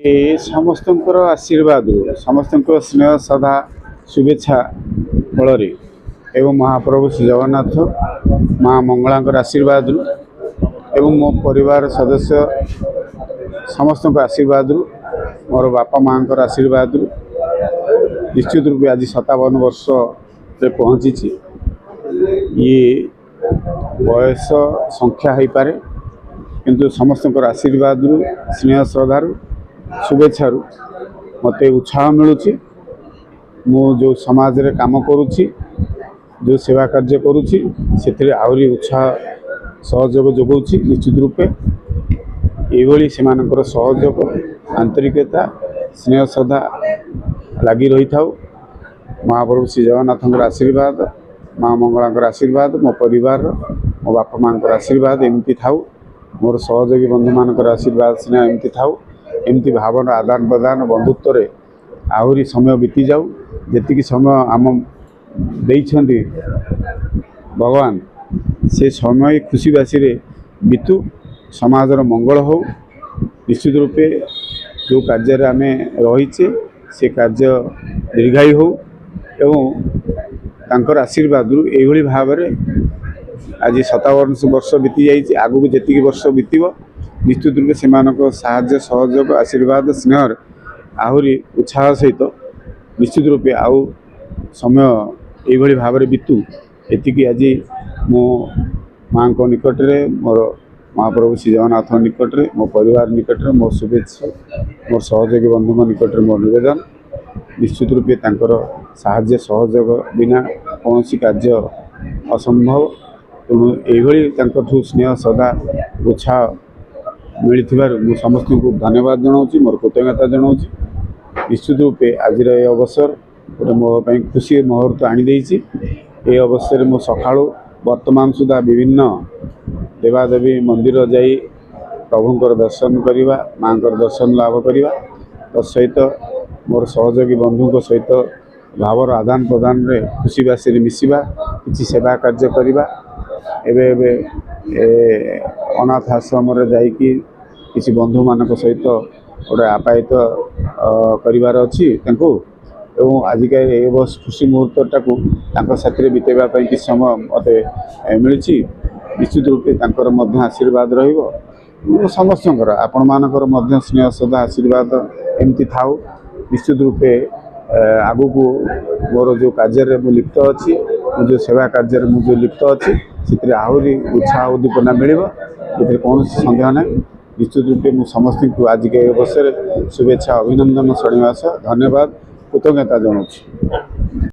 ଏ ସମସ୍ତଙ୍କର ଆଶୀର୍ବାଦ ସମସ୍ତଙ୍କ ସ୍ନେହ ଶ୍ରଦ୍ଧା शुभेच्छा फल एवं महाप्रभु श्री जगन्नाथ माँ मंगलांकर आशीर्वाद एवं मो परिवार सदस्य समस्त आशीर्वाद मोर बापा माँ आशीर्वाद निश्चित रूपे आज 57 वर्ष रे पहुँची ये बयस संख्या हो पारे किंतु समस्त आशीर्वाद स्नेह श्रद्धार शुभेच्छा मत उत्साह मिलूँ मु जो समाज रे काम करुच्ची जो सेवा कार्य करुच्ची से आहरी उत्साह सहयोग जोगाऊँ निश्चित रूपे ये से सहयोग आंतरिकता स्नेह श्रद्धा लगी रही था। महाप्रभु श्री जगन्नाथ आशीर्वाद माँ मंगला आशीर्वाद मो परिवार मो बापा माँ आशीर्वाद एमती था मोर सहयोगी बंधु मान आशीर्वाद स्नेह एमती था एमती भावना आदान प्रदान बंधुत्व रे आहरी समय बीती जाऊ जी समय आम देइछन्ति भगवान से समय खुशीबासी रे बीतू समाजर मंगल हो निश्चित रूपे जो कार्य आम रहीचे से कार्य दीर्घायु हो एवं तांकर आशीर्वाद यही भाव में आज 57 वर्ष बीती जाइए आगू जी वर्ष बीतब निश्चित रूपे से साहाय्य सहयोग आशीर्वाद स्नेह आहरी उत्साह सहित निश्चित रूपे आउ समय यही भाव में बीतू एतिकी आज मो माँ को निकट में मोर महाप्रभु श्री जगन्नाथ निकट में मो परिवार निकट में मो शुभेच्छा मोर सहयोगी बंधु निकट में मोर निवेदन निश्चित रूपे तांकर साहाय्य सहयोग बिना कौन कार्य असंभव तेणु यही स्नेह सदा उत्साह मिली समस्त को धन्यवाद जनाऊँ मोर कृतज्ञता जनाऊँ निश्चित रूपे आज अवसर गोटे मोपाई खुशी मुहूर्त आनीदेसी ये अवसर मो सका वर्तमान सुधा विभिन्न देवादेवी मंदिर जाई प्रभुंकर दर्शन करवा माँ दर्शन लाभ करवा तत्सहित मोर सहयोगी बंधु सहित भावर आदान प्रदान रे खुशीबासी मिसवा किसी सेवा कार्य करवा एबे अनाथ आश्रम जाइकी किसी बंधु मान सहित गोटे आपायित करार अच्छी एवं आजिका ये बस खुशी मुहूर्तटा साथी बीतेवाई किसी समय मत मिली निश्चित रूपे आशीर्वाद समस्त आपण मानकर स्नेह श्रद्धा आशीर्वाद एमती था निश्चित रूपे आगु को मोर जो कार्य में लिप्त अच्छी जो सेवा कार्य में जो लिप्त अच्छी से आहरी उत्साह उद्दीपना मिल कौन सन्देह ना निश्चित रूपे मुझे समस्त को आज के अवसर शुभेच्छा अभिनंदन शनिवास धन्यवाद कृतज्ञता जनाऊँ।